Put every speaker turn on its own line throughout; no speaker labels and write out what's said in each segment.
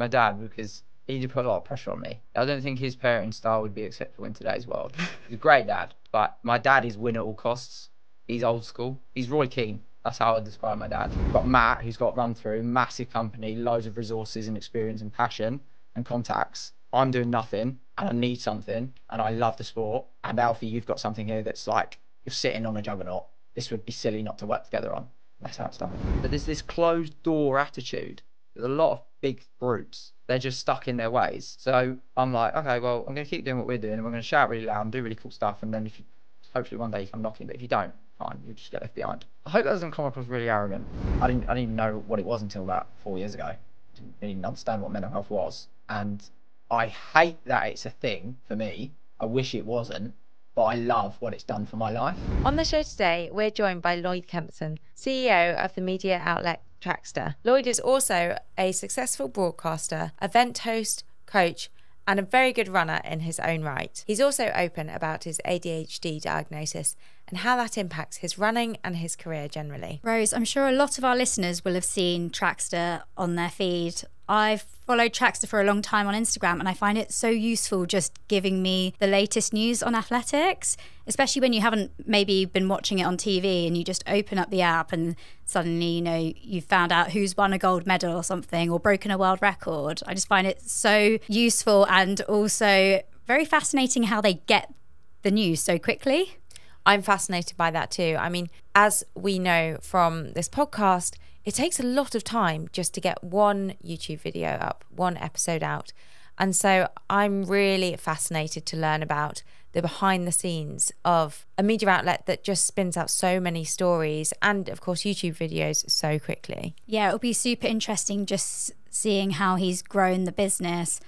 my dad, because he did put a lot of pressure on me. I don't think his parenting style would be acceptable in today's world. He's a great dad, but my dad is win at all costs. He's old school. He's Roy Keane. That's how I would describe my dad. We've got Matt, who's got run through, massive company, loads of resources and experience and passion and contacts. I'm doing nothing and I need something and I love the sport. And Alfie, you've got something here that's like, you're sitting on a juggernaut. This would be silly not to work together on. That's how it started. But there's this closed door attitude. There's a lot of big groups. They're just stuck in their ways. So I'm like, okay, well, I'm going to keep doing what we're doing and we're going to shout really loud and do really cool stuff. And then if you, hopefully one day you come knocking, but if you don't, fine, you'll just get left behind. I hope that doesn't come across really arrogant. I didn't even know what it was until about 4 years ago. Didn't even understand what mental health was. And I hate that it's a thing for me. I wish it wasn't, but I love what it's done for my life.
On the show today, we're joined by Lloyd Kempson, CEO of the media outlet Trackstaa. Lloyd is also a successful broadcaster, event host, coach, and a very good runner in his own right. He's also open about his ADHD diagnosis and how that impacts his running and his career generally.
Rose, I'm sure a lot of our listeners will have seen Trackstaa on their feed. I've followed Trackstaa for a long time on Instagram and I find it so useful just giving me the latest news on athletics, especially when you haven't maybe been watching it on TV and you just open up the app and suddenly, you know, you've found out who's won a gold medal or something or broken a world record. I just find it so useful and also very fascinating how they get the news so quickly.
I'm fascinated by that too. I mean, as we know from this podcast, it takes a lot of time just to get one YouTube video up, one episode out. And so I'm really fascinated to learn about the behind the scenes of a media outlet that just spins out so many stories and, of course, YouTube videos so quickly.
Yeah, it'll be super interesting just seeing how he's grown the business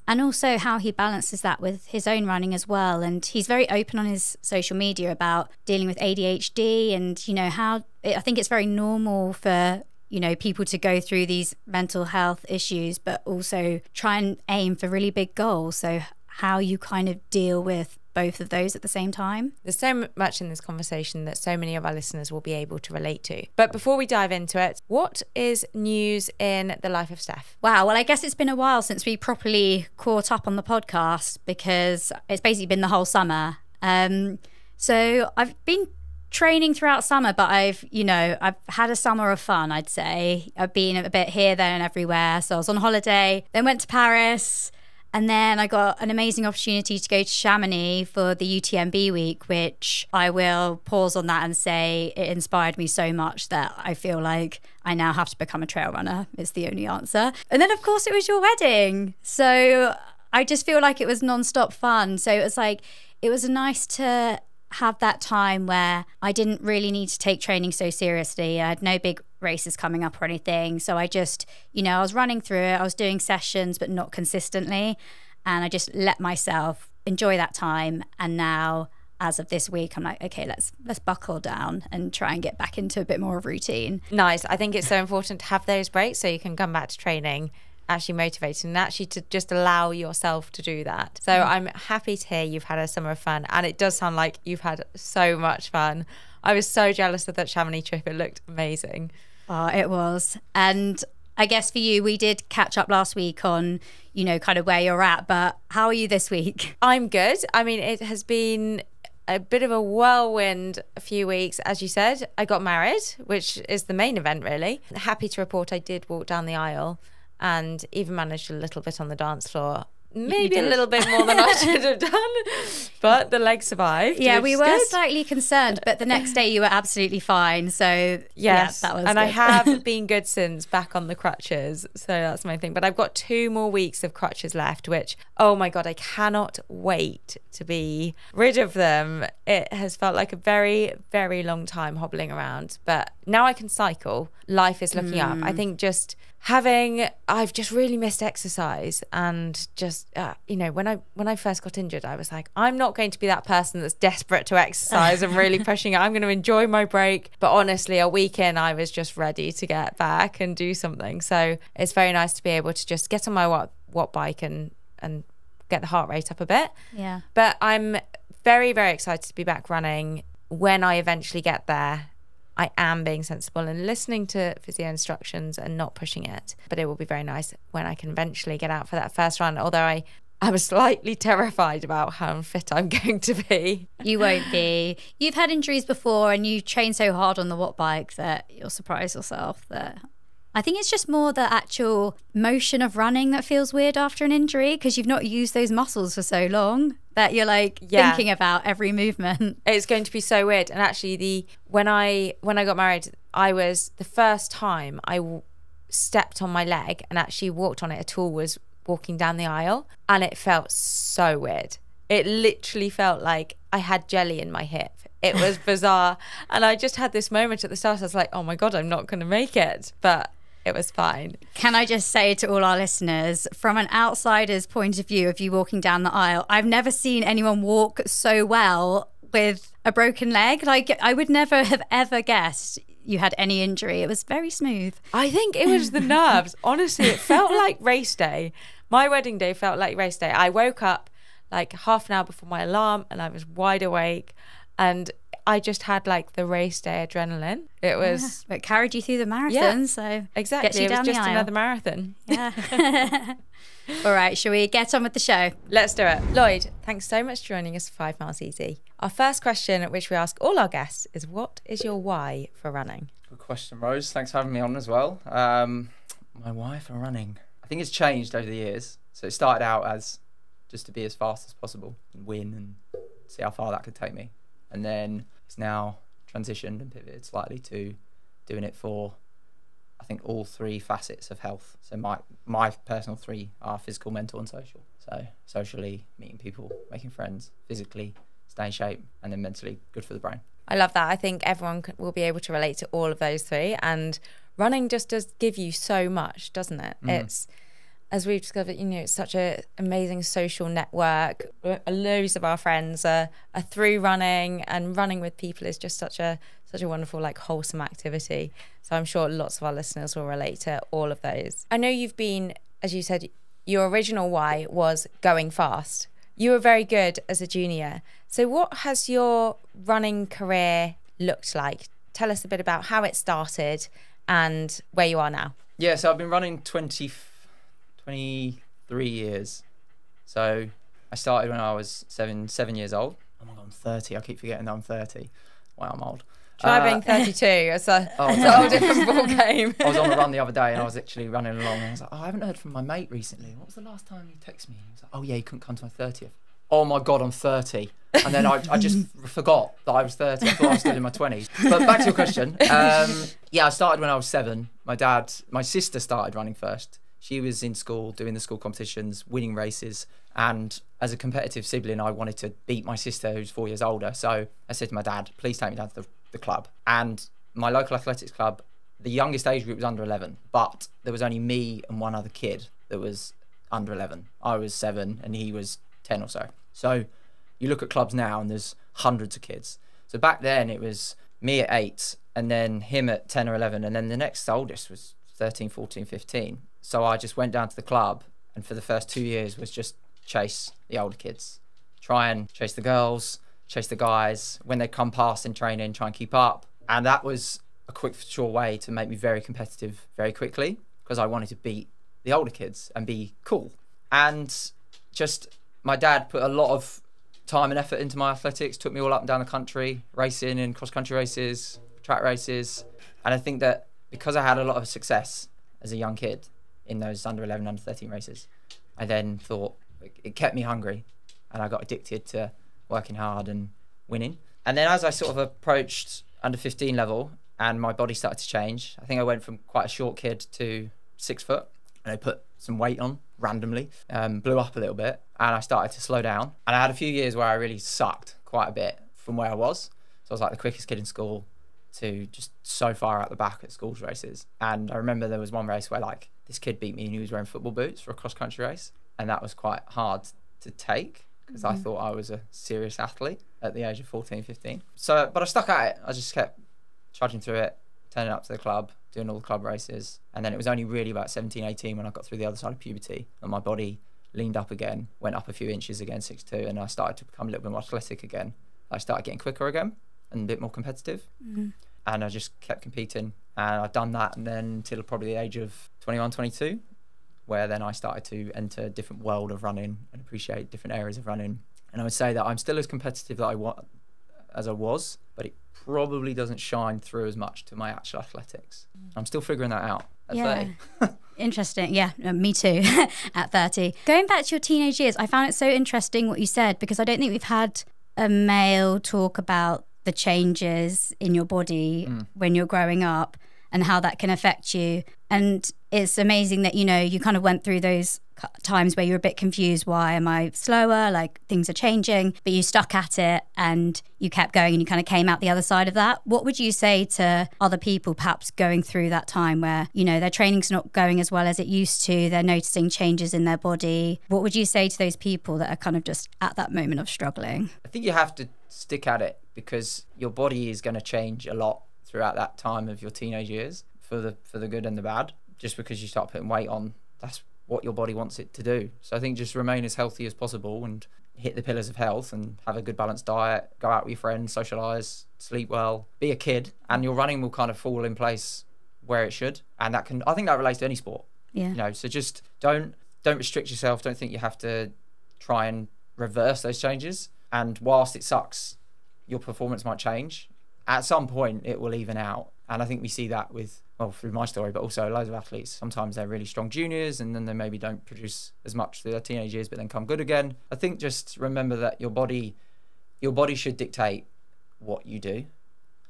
and also how he balances that with his own running as well. And he's very open on his social media about dealing with ADHD and, you know, how I think it's very normal for, you know, people to go through these mental health issues, but also try and aim for really big goals. So how you kind of deal with both of those at the same time.
There's so much in this conversation that so many of our listeners will be able to relate to. But before we dive into it, what is news in the life of Steph?
Wow, well, I guess it's been a while since we properly caught up on the podcast because it's basically been the whole summer. So I've been training throughout summer, but I've had a summer of fun, I'd say. I've been a bit here, there and everywhere. So I was on holiday, then went to Paris, and then I got an amazing opportunity to go to Chamonix for the UTMB week, which I will pause on that and say it inspired me so much that I feel like I now have to become a trail runner is the only answer. And then, of course, it was your wedding. So I just feel like it was nonstop fun. So it was nice to have that time where I didn't really need to take training so seriously. I had no big races coming up or anything. So I just, I was running through it. I was doing sessions, but not consistently. And I just let myself enjoy that time. And now, as of this week, I'm like, okay, let's buckle down and try and get back into a bit more of routine.
Nice. I think it's so important to have those breaks so you can come back to training actually motivated and actually to just allow yourself to do that. So I'm happy to hear you've had a summer of fun, and it does sound like you've had so much fun. I was so jealous of that Chamonix trip. It looked amazing.
Oh, it was. And I guess for you, we did catch up last week on, kind of where you're at, but how are you this week?
I'm good. I mean, it has been a bit of a whirlwind a few weeks. As you said, I got married, which is the main event really. Happy to report I did walk down the aisle and even managed a little bit on the dance floor. Maybe a little bit more than I should have done, but the leg survived.
Yeah, we were slightly concerned, but the next day you were absolutely fine. So
yes,
that was
and
good.
I have been good since, back on the crutches. So that's my thing. But I've got 2 more weeks of crutches left, which, oh my God, I cannot wait to be rid of them. It has felt like a very, very long time hobbling around, but now I can cycle. Life is looking up. I think I've just really missed exercise, and just when I first got injured, I was like, I'm not going to be that person that's desperate to exercise and really pushing it. I'm going to enjoy my break. But honestly, a week in, I was just ready to get back and do something. So it's very nice to be able to just get on my watt bike and get the heart rate up a bit.
Yeah.
But I'm very, very excited to be back running when I eventually get there. I am being sensible and listening to physio instructions and not pushing it. But it will be very nice when I can eventually get out for that first run, although I'm slightly terrified about how unfit I'm going to be.
You won't be. You've had injuries before and you train so hard on the watt bike that you'll surprise yourself that... I think it's just more the actual motion of running that feels weird after an injury because you've not used those muscles for so long that you're like thinking about every movement.
It's going to be so weird. And actually, when I got married, I was the first time stepped on my leg and actually walked on it at all was walking down the aisle, and it felt so weird. It literally felt like I had jelly in my hip. It was bizarre. And I just had this moment at the start. I was like, oh my God, I'm not going to make it. But it was fine.
Can I just say to all our listeners, from an outsider's point of view of you walking down the aisle, I've never seen anyone walk so well with a broken leg. Like, I would never have ever guessed you had any injury. It was very smooth.
I think it was the nerves. Honestly, it felt like race day. My wedding day felt like race day. I woke up like half an hour before my alarm and I was wide awake. And I just had like the race day adrenaline. It was...
But it carried you through the marathon, so...
Exactly,
gets you
it was
down
just
the aisle.
another marathon.
Yeah. All right, shall we get on with the show?
Let's do it. Lloyd, thanks so much for joining us for 5 Miles Easy. Our first question, which we ask all our guests, is what is your why for running?
Good question, Rose. Thanks for having me on as well. My why for running? I think it's changed over the years. So it started out as just to be as fast as possible and win and see how far that could take me. And then it's now transitioned and pivoted slightly to doing it for, I think, all 3 facets of health. So my personal 3 are physical, mental and social. So socially, meeting people, making friends, physically, stay in shape, and then mentally good for the brain.
I love that. I think everyone will be able to relate to all of those 3. And running just does give you so much, doesn't it? It's... As we've discovered, it's such an amazing social network. Loads of our friends are through running, and running with people is just such a wonderful, like, wholesome activity. So I'm sure lots of our listeners will relate to all of those. I know you've been, as you said, your original why was going fast. You were very good as a junior. So what has your running career looked like? Tell us a bit about how it started and where you are now.
Yeah, so I've been running 23 years. So I started when I was seven years old. Oh my God, I'm 30. I keep forgetting that I'm 30. Wow, I'm old.
Try being 32. It's a whole different ball game.
I was on a run the other day and I was actually running along and I was like, I haven't heard from my mate recently. What was the last time you texted me? He was like, oh yeah, you couldn't come to my 30th. Oh my God, I'm 30. And then I just forgot that I was 30. I thought I was still in my 20s. But back to your question. Yeah, I started when I was 7. My sister started running first. She was in school doing the school competitions, winning races. And as a competitive sibling, I wanted to beat my sister, who's 4 years older. So I said to my dad, please take me down to the club. And my local athletics club, the youngest age group was under 11, but there was only me and one other kid that was under 11. I was 7 and he was 10 or so. So you look at clubs now and there's hundreds of kids. So back then it was me at 8 and then him at 10 or 11. And then the next oldest was 13, 14, 15. So I just went down to the club and for the first 2 years was just chase the older kids, try and chase the girls, chase the guys. When they come past in training, try and keep up. And that was a quick, sure way to make me very competitive very quickly because I wanted to beat the older kids and be cool. And just my dad put a lot of time and effort into my athletics, took me all up and down the country, racing in cross-country races, track races. And I think that because I had a lot of success as a young kid in those under 11, under 13 races, I then thought it kept me hungry and I got addicted to working hard and winning. And then as I sort of approached under 15 level and my body started to change, I think I went from quite a short kid to 6 foot and I put some weight on randomly, blew up a little bit and I started to slow down. And I had a few years where I really sucked quite a bit from where I was. So I was like the quickest kid in school to just so far out the back at schools races. And I remember there was one race where like this kid beat me and he was wearing football boots for a cross country race. And that was quite hard to take because I thought I was a serious athlete at the age of 14, 15. So, but I stuck at it. I just kept trudging through it, turning up to the club, doing all the club races. And then it was only really about 17, 18 when I got through the other side of puberty and my body leaned up again, went up a few inches again, 6'2", and I started to become a little bit more athletic again. I started getting quicker again and a bit more competitive. and I just kept competing. And I've done that, and then until probably the age of 21, 22, where then I started to enter a different world of running and appreciate different areas of running. And I would say that I'm still as competitive as I was, but it probably doesn't shine through as much to my actual athletics. I'm still figuring that out at 30.
Interesting. Yeah, me too, at 30. Going back to your teenage years, I found it so interesting what you said, because I don't think we've had a male talk about the changes in your body when you're growing up and how that can affect you. And it's amazing that, you know, you kind of went through those times where you're a bit confused. Why am I slower? Like, things are changing, but you stuck at it and you kept going and you kind of came out the other side of that. What would you say to other people perhaps going through that time where, you know, their training's not going as well as it used to, they're noticing changes in their body? What would you say to those people that are kind of just at that moment of struggling?
I think you have to stick at it, because your body is going to change a lot throughout that time of your teenage years, for the good and the bad. Just because you start putting weight on, that's what your body wants it to do. So I think just remain as healthy as possible and hit the pillars of health and have a good balanced diet, go out with your friends, socialise, sleep well, be a kid, and your running will kind of fall in place where it should. And I think that relates to any sport.
Yeah.
You know, so just don't restrict yourself. Don't think you have to try and reverse those changes. And whilst it sucks, your performance might change. At some point, it will even out. And I think we see that with, well, through my story, but also loads of athletes. Sometimes they're really strong juniors and then they maybe don't produce as much through their teenage years, but then come good again. I think just remember that your body should dictate what you do.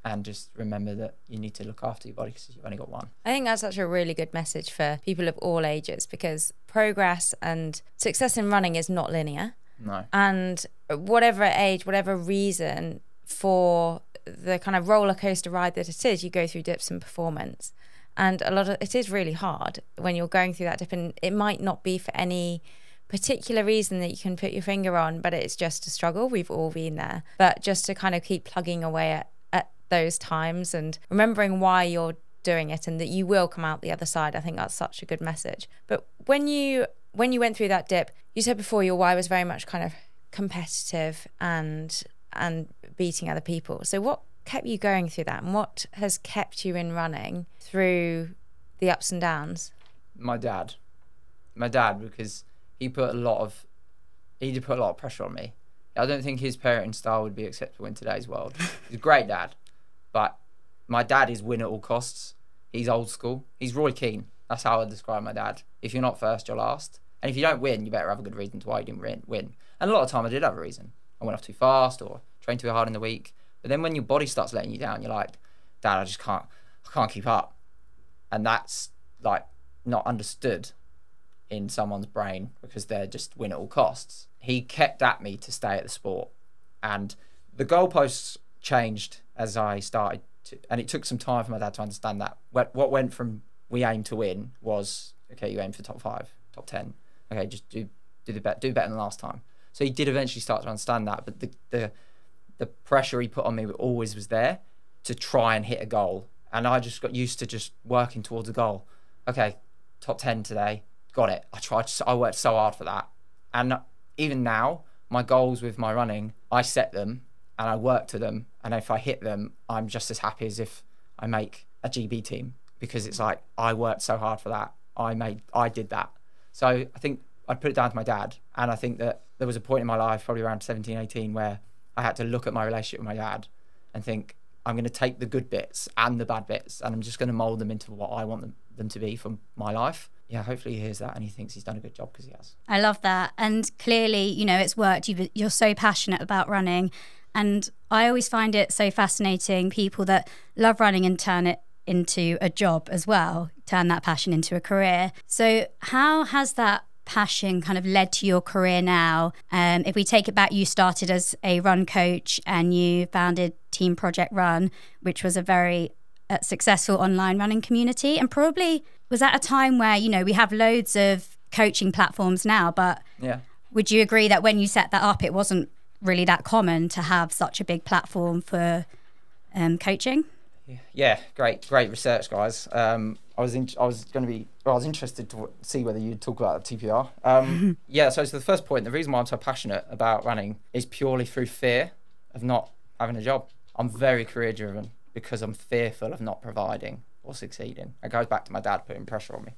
And just remember that you need to look after your body, because you've only got one.
I think that's such a really good message for people of all ages, because progress and success in running is not linear.
No.
And whatever age, whatever reason, for the kind of roller coaster ride that it is, you go through dips in performance. And it is really hard when you're going through that dip, and it might not be for any particular reason that you can put your finger on, but it's just a struggle. We've all been there. But just to kind of keep plugging away at those times and remembering why you're doing it and that you will come out the other side, I think that's such a good message. But when you went through that dip, you said before your why was very much kind of competitive and beating other people. So what kept you going through that, and what has kept you in running through the ups and downs? My dad,
because he did put a lot of pressure on me. I don't think his parenting style would be acceptable in today's world. He's a great dad, but my dad is win at all costs. He's old school. He's Roy Keane. That's how I describe my dad. If you're not first, you're last. And if you don't win, you better have a good reason to why you didn't win. And a lot of time I did have a reason. I went off too fast or trained too hard in the week. But then when your body starts letting you down, you're like, Dad, I can't keep up. And that's like not understood in someone's brain, because they're just win at all costs. He kept at me to stay at the sport. And the goalposts changed as I started to, and it took some time for my dad to understand that. What went from we aim to win was, okay, you aim for top 5, top 10. Okay, just do better than last time. So he did eventually start to understand that, but the pressure he put on me always was there to try and hit a goal. And I just got used to just working towards a goal. Okay, top 10 today, got it. I worked so hard for that. And even now, my goals with my running, I set them and I work to them. And if I hit them, I'm just as happy as if I make a GB team, because it's like, I worked so hard for that. I did that. So I think I'd put it down to my dad. And I think that there was a point in my life, probably around 17, 18, where I had to look at my relationship with my dad and think, I'm going to take the good bits and the bad bits, and I'm just going to mould them into what I want them to be for my life. Yeah, hopefully he hears that and he thinks he's done a good job, because he has.
I love that. And clearly, you know, it's worked. You're so passionate about running. And I always find it so fascinating, people that love running and turn it into a job as well, turn that passion into a career. So how has that passion kind of led to your career now? If we take it back, you started as a run coach and you founded Team Project Run, which was a very successful online running community, and probably was at a time where, you know, we have loads of coaching platforms now, but yeah, would you agree that when you set that up, it wasn't really that common to have such a big platform for coaching?
Yeah, great research, guys. I was interested to see whether you'd talk about TPR. Yeah, so the first point, the reason why I'm so passionate about running is purely through fear of not having a job. I'm very career driven. because I'm fearful of not providing or succeeding. It goes back to my dad putting pressure on me.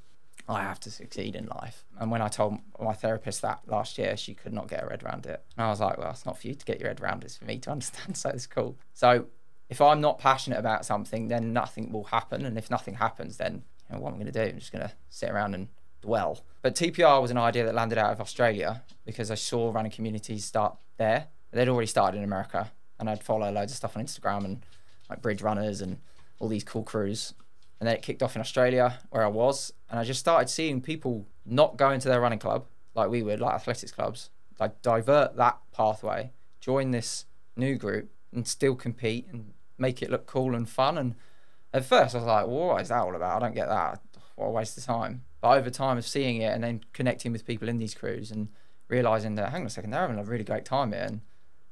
I have to succeed in life. And when I told my therapist that last year, she could not get her head around it. And I was like, well, it's not for you to get your head around, it's for me to understand, so it's cool. So if I'm not passionate about something, then nothing will happen. And if nothing happens, then what am I going to do? I'm just going to sit around and dwell. But TPR was an idea that landed out of Australia because I saw running communities start there. They'd already started in America, and I'd follow loads of stuff on Instagram and like bridge runners and all these cool crews. And then it kicked off in Australia where I was, and I just started seeing people not go into their running club like we would, like athletics clubs, like divert that pathway, join this new group and still compete and make it look cool and fun. And at first I was like, well, what is that all about? I don't get that. What a waste of time. But over time of seeing it and then connecting with people in these crews and realising that, hang on a second, they're having a really great time here, and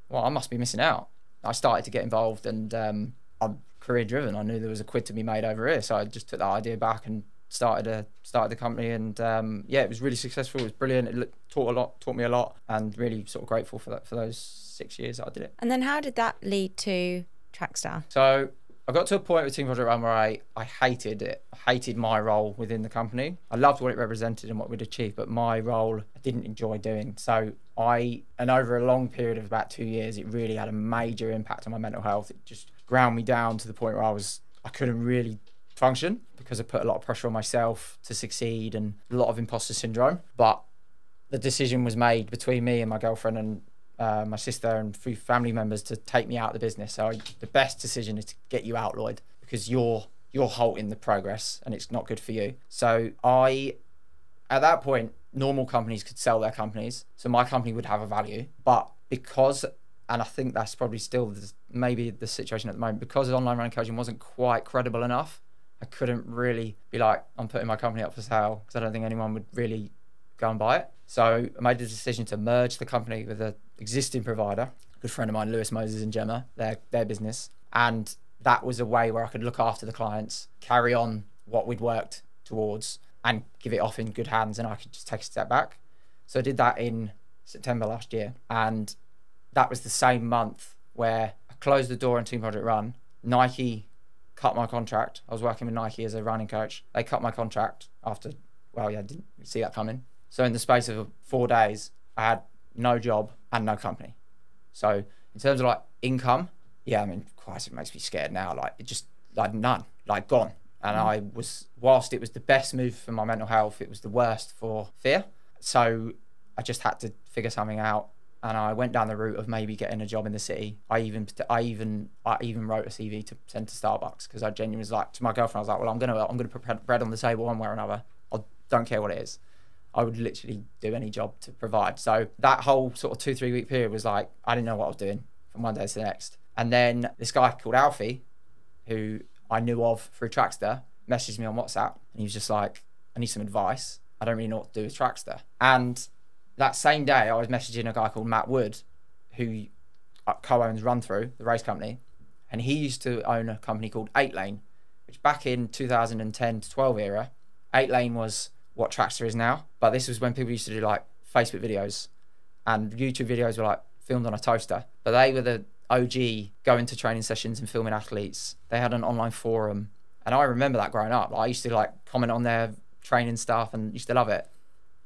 well, I must be missing out. I started to get involved, and I'm career driven. I knew there was a quid to be made over here, so I just took that idea back and started the company. And it was really successful. It was brilliant. It taught me a lot, and really sort of grateful for those 6 years that I did it.
And then how did that lead to Trackstaa?
So I got to a point with Team Project Run where I hated it. I hated my role within the company. I loved what it represented and what we'd achieved, but my role I didn't enjoy doing. So and over a long period of about 2 years, it really had a major impact on my mental health. It just ground me down to the point where I couldn't really function because I put a lot of pressure on myself to succeed and a lot of imposter syndrome. But the decision was made between me and my girlfriend and my sister and 3 family members to take me out of the business. So the best decision is to get you out, Lloyd, because you're halting the progress and it's not good for you. So at that point, normal companies could sell their companies, so my company would have a value. But because, and I think that's probably still maybe the situation at the moment, because online running coaching wasn't quite credible enough, I couldn't really be like, I'm putting my company up for sale, because I don't think anyone would really go and buy it. So I made the decision to merge the company with an existing provider, a good friend of mine, Lewis, Moses and Gemma, their business. And that was a way where I could look after the clients, carry on what we'd worked towards, and give it off in good hands, and I could just take a step back. So I did that in September last year, and that was the same month where I closed the door on Team Project Run. Nike cut my contract. I was working with Nike as a running coach. They cut my contract after, didn't see that coming. So in the space of 4 days, I had no job and no company. So in terms of like income, Christ, it makes me scared now. Like it just like none, like gone. And whilst it was the best move for my mental health, it was the worst for fear. So I just had to figure something out. And I went down the route of maybe getting a job in the city. I even wrote a CV to send to Starbucks, because I genuinely was like, to my girlfriend, I was like, well, I'm gonna put bread on the table one way or another. I don't care what it is. I would literally do any job to provide. So that whole sort of 2-3 week period was like, I didn't know what I was doing from one day to the next. And then this guy called Alfie, who I knew of through Trackstaa, messaged me on WhatsApp, and he was just like, I need some advice. I don't really know what to do with Trackstaa. And that same day, I was messaging a guy called Matt Wood, who co-owns Run Through, the race company. And he used to own a company called 8 Lane, which back in 2010 to 12 era, 8 Lane was what Trackstaa is now. But this was when people used to do like Facebook videos, and YouTube videos were like filmed on a toaster. But they were the OG going to training sessions and filming athletes. They had an online forum, and I remember that growing up. I used to like comment on their training stuff and used to love it.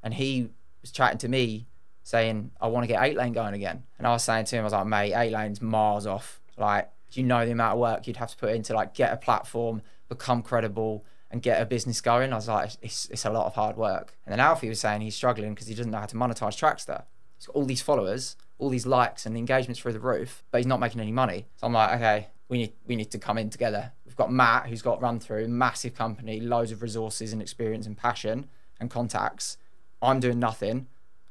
And he was chatting to me saying, I want to get 8 Lane going again. And I was saying to him, I was like, mate, 8 Lane's miles off. Like, do you know the amount of work you'd have to put into like get a platform, become credible, and get a business going? I was like, it's a lot of hard work. And then Alfie was saying he's struggling because he doesn't know how to monetize Trackstaa. He's got all these followers, all these likes, and the engagement's through the roof, but he's not making any money. So I'm like, okay, we need to come in together. We've got Matt, who's got Run Through, massive company, loads of resources and experience and passion and contacts. I'm doing nothing,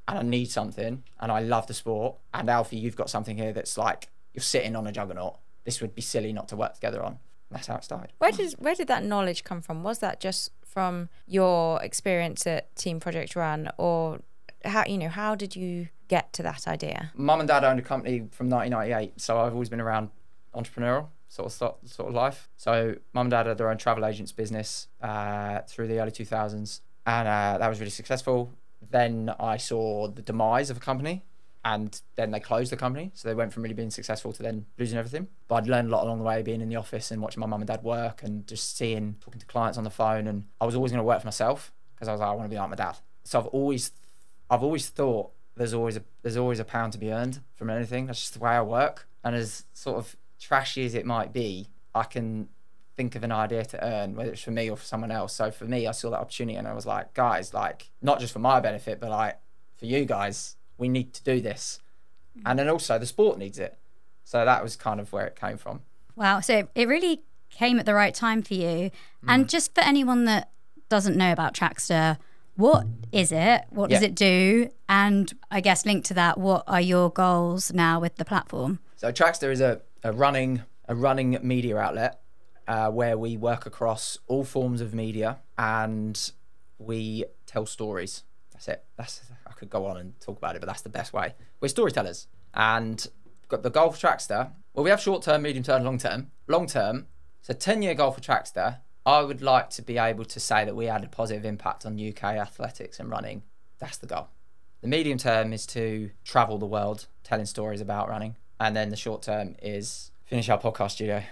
and I need something, and I love the sport. And Alfie, you've got something here that's like, you're sitting on a juggernaut. This would be silly not to work together on. And that's how it started.
Where did that knowledge come from? Was that just from your experience at Team Project Run, or how did you get to that idea?
Mum and Dad owned a company from 1998, so I've always been around entrepreneurial sort of life. So Mum and Dad had their own travel agents business through the early 2000s, and that was really successful. Then I saw the demise of a company, and then they closed the company. So they went from really being successful to then losing everything. But I'd learned a lot along the way, being in the office and watching my mum and dad work and just talking to clients on the phone. And I was always going to work for myself because I was like, I want to be like my dad. So I've always thought there's always a pound to be earned from anything. That's just the way I work. And as sort of trashy as it might be, I can think of an idea to earn, whether it's for me or for someone else. So for me, I saw that opportunity and I was like, guys, like, not just for my benefit, but like for you guys, we need to do this. And then also the sport needs it. So that was kind of where it came from.
Wow. So it really came at the right time for you. And just for anyone that doesn't know about Trackstaa, what is it? What does it do? And I guess linked to that, what are your goals now with the platform?
So Trackstaa is a running media outlet where we work across all forms of media and we tell stories. That's it. I could go on and talk about it, but that's the best way. We're storytellers. And got the goal for Trackstaa. Well, we have short-term, medium-term, long-term. Long-term, so 10-year goal for Trackstaa. I would like to be able to say that we had a positive impact on UK athletics and running. That's the goal. The medium term is to travel the world telling stories about running. And then the short term is finish our podcast studio.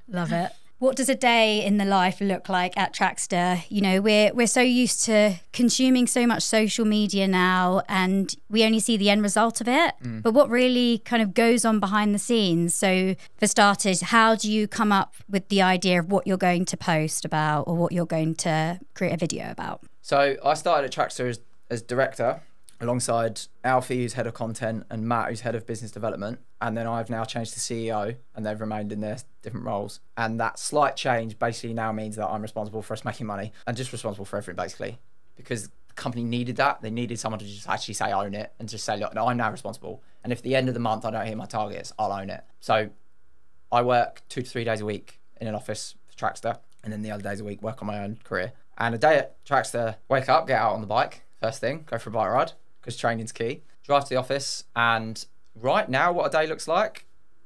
Love it. What does a day in the life look like at Trackstaa? You know, we're so used to consuming so much social media now and we only see the end result of it. But what really kind of goes on behind the scenes? So for starters, how do you come up with the idea of what you're going to post about or what you're going to create a video about?
So I started at Trackstaa as director alongside Alfie, who's head of content, and Matt, who's head of business development. And then I've now changed to CEO and they've remained in their different roles. And that slight change basically now means that I'm responsible for us making money and just responsible for everything basically, because the company needed that. They needed someone to just actually say own it and just say, look, no, I'm now responsible. And if at the end of the month I don't hit my targets, I'll own it. So I work 2 to 3 days a week in an office for Trackstaa, and then the other days a week work on my own career. And a day at Trackstaa, wake up, get out on the bike, first thing, go for a bike ride, because training's key. Drive to the office, and right now what a day looks like,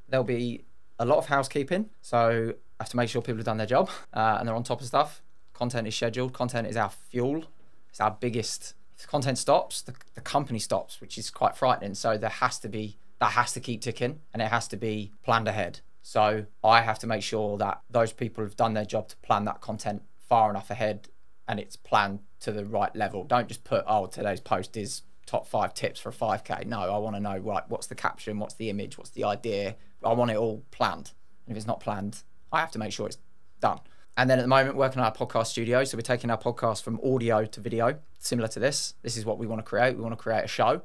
there'll be a lot of housekeeping. So I have to make sure people have done their job and they're on top of stuff. Content is scheduled. Content is our fuel. It's our biggest. If the content stops, the company stops, which is quite frightening. So that has to keep ticking and it has to be planned ahead. So I have to make sure that those people have done their job to plan that content far enough ahead and it's planned to the right level. Don't just put, oh, today's post is top 5 tips for a 5K. No, I want to know, right, what's the caption, what's the image, what's the idea. I want it all planned. And if it's not planned, I have to make sure it's done. And then at the moment, working on our podcast studio. So we're taking our podcast from audio to video, similar to this. This is what we want to create. We want to create a show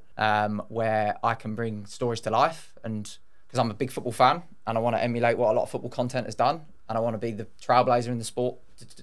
where I can bring stories to life. And because I'm a big football fan and I want to emulate what a lot of football content has done. And I want to be the trailblazer in the sport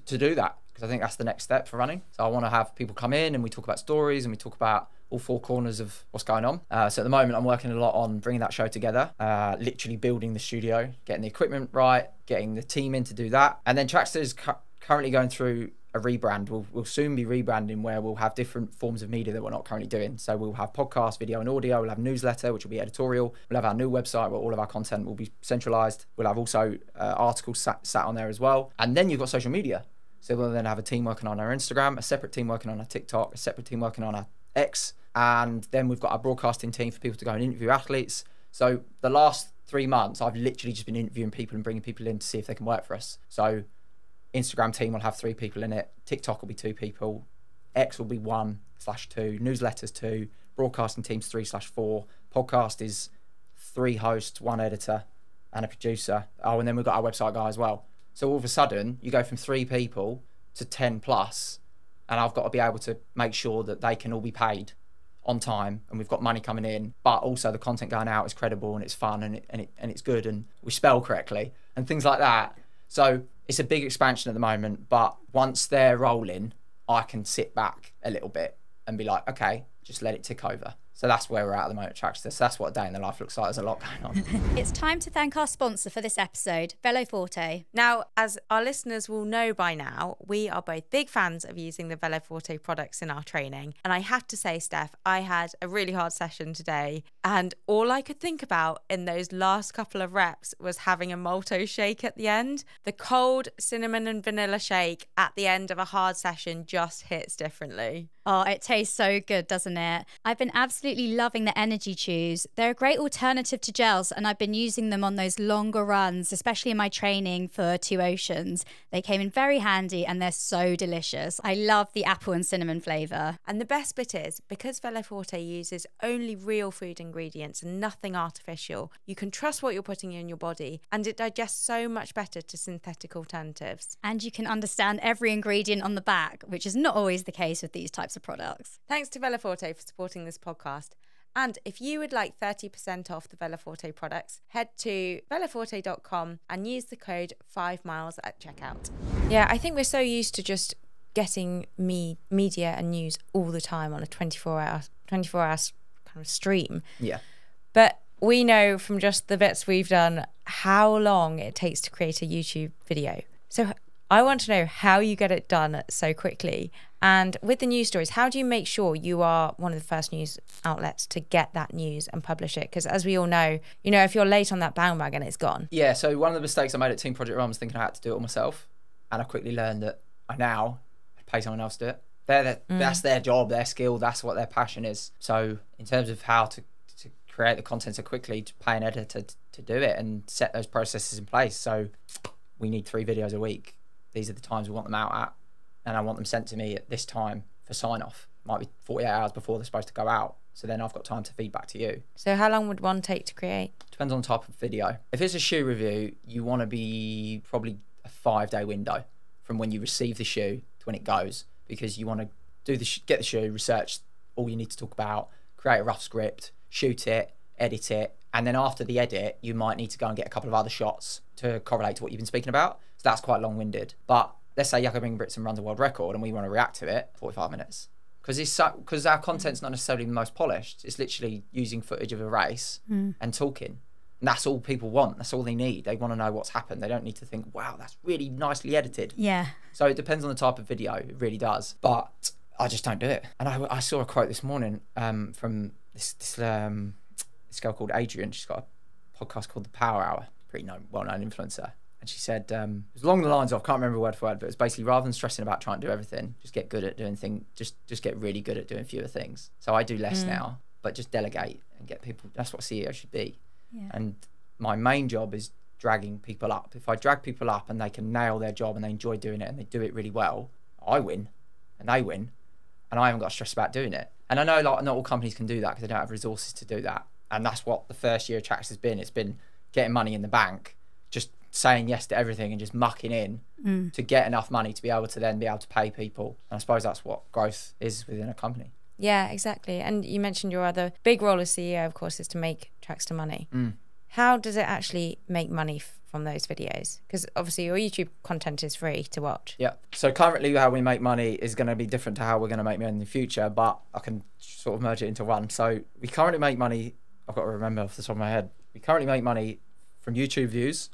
to do that, because I think that's the next step for running. So I want to have people come in and we talk about stories and we talk about all 4 corners of what's going on. So at the moment, I'm working a lot on bringing that show together, literally building the studio, getting the equipment right, getting the team in to do that. And then Trackstaa is currently going through a rebrand. We'll soon be rebranding where we'll have different forms of media that we're not currently doing. So we'll have podcast, video and audio. We'll have newsletter, which will be editorial. We'll have our new website where all of our content will be centralized. We'll have also articles sat on there as well. And then you've got social media. So we'll then have a team working on our Instagram, a separate team working on our TikTok, a separate team working on our X, and then we've got our broadcasting team for people to go and interview athletes. So the last 3 months, I've literally just been interviewing people and bringing people in to see if they can work for us. So Instagram team will have 3 people in it. TikTok will be 2 people. X will be 1/2. Newsletters 2. Broadcasting teams 3/4. Podcast is 3 hosts, 1 editor, and a producer. Oh, and then we've got our website guy as well. So all of a sudden, you go from 3 people to 10 plus, and I've got to be able to make sure that they can all be paid on time, and we've got money coming in, but also the content going out is credible and it's fun and it's good and we spell correctly and things like that. So it's a big expansion at the moment, but once they're rolling, I can sit back a little bit and be like, okay, just let it tick over. So that's where we're at the moment at Trackstaa. So that's what a day in the life looks like. There's a lot going on.
It's time to thank our sponsor for this episode, VELOFORTE.
Now, as our listeners will know by now, we are both big fans of using the VELOFORTE products in our training. And I have to say, Steph, I had a really hard session today. And all I could think about in those last couple of reps was having a malto shake at the end. The cold cinnamon and vanilla shake at the end of a hard session just hits differently.
Oh, it tastes so good, doesn't it? I've been absolutely loving the energy chews. They're a great alternative to gels, and I've been using them on those longer runs, especially in my training for Two Oceans. They came in very handy and they're so delicious. I love the apple and cinnamon flavour.
And the best bit is, because VELOFORTE uses only real food ingredients and nothing artificial, you can trust what you're putting in your body, and it digests so much better to synthetic alternatives.
And you can understand every ingredient on the back, which is not always the case with these types of products.
Thanks to VELOFORTE for supporting this podcast. And if you would like 30% off the VELOFORTE products, head to veloforte.com and use the code 5miles at checkout. Yeah, I think we're so used to just getting media and news all the time on a 24 hours kind of stream.
Yeah.
But we know from just the bits we've done how long it takes to create a YouTube video. So I want to know how you get it done so quickly. And with the news stories, how do you make sure you are one of the first news outlets to get that news and publish it? Because as we all know, if you're late on that bandwagon, it's gone.
Yeah, so one of the mistakes I made at Team Project Run was thinking I had to do it all myself. And I quickly learned that I now pay someone else to do it. That's their job, their skill, that's what their passion is. So in terms of how to create the content so quickly, to pay an editor to do it and set those processes in place. So we need 3 videos a week. These are the times we want them out at, and I want them sent to me at this time for sign off. Might be 48 hours before they're supposed to go out. So then I've got time to feed back to you.
So how long would one take to create?
Depends on the type of video. If it's a shoe review, you want to be probably a 5-day window from when you receive the shoe to when it goes, because you want to do get the shoe, research all you need to talk about, create a rough script, shoot it, edit it, and then after the edit, you might need to go and get a couple of other shots to correlate to what you've been speaking about. So that's quite long-winded. But let's say Jacobin Britson runs a world record and we want to react to it, 45 minutes. Because our content's not necessarily the most polished. It's literally using footage of a race and talking. And that's all people want. That's all they need. They want to know what's happened. They don't need to think, wow, that's really nicely edited.
Yeah.
So it depends on the type of video. It really does. But I just don't do it. And I saw a quote this morning from this girl called Adrian. She's got a podcast called The Power Hour. Pretty well-known influencer. And she said, it was along the lines of, I can't remember word for word, but it's basically, rather than stressing about trying to do everything, just get good at doing things, just get really good at doing fewer things. So I do less now, but just delegate and get people. That's what CEO should be. Yeah. And my main job is dragging people up. If I drag people up and they can nail their job and they enjoy doing it and they do it really well, I win and they win, and I haven't got to stress about doing it. And I know like not all companies can do that because they don't have resources to do that. And that's what the first year of Trackstaa has been. It's been getting money in the bank, just saying yes to everything and just mucking in to get enough money to be able to pay people. And I suppose that's what growth is within a company.
Yeah, exactly. And you mentioned your other big role as CEO, of course, is to make Trackstaa money. How does it actually make money from those videos? Because obviously your YouTube content is free to watch.
Yeah. So currently how we make money is going to be different to how we're going to make money in the future, but I can sort of merge it into one. So we currently make money, I've got to remember off the top of my head, we currently make money from YouTube views.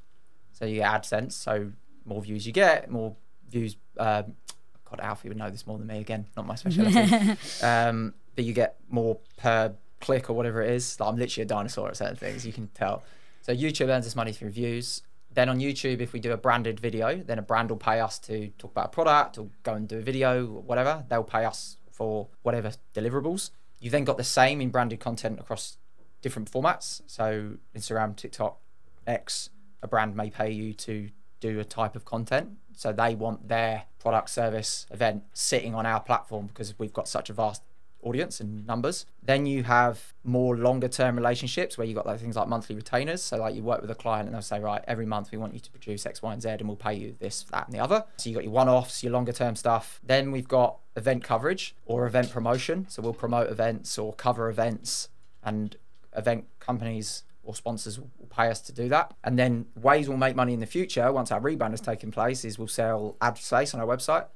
So you get AdSense, so more views you get, more views. God, Alfie would know this more than me, again, not my specialty. But you get more per click or whatever it is. Like, I'm literally a dinosaur at certain things, you can tell. So YouTube earns us money through views. Then on YouTube, if we do a branded video, then a brand will pay us to talk about a product or go and do a video or whatever. They'll pay us for whatever deliverables. You've then got the same in branded content across different formats. So Instagram, TikTok, X, a brand may pay you to do a type of content. So they want their product, service, event sitting on our platform because we've got such a vast audience and numbers. Then you have more longer term relationships where you've got like things like monthly retainers. So like you work with a client and they'll say, right, every month we want you to produce X, Y, and Z and we'll pay you this, that, and the other. So you've got your one-offs, your longer term stuff. Then we've got event coverage or event promotion. So we'll promote events or cover events, and event companies or sponsors will pay us to do that. And then ways we'll make money in the future once our rebrand has taken place is we'll sell ad space on our website.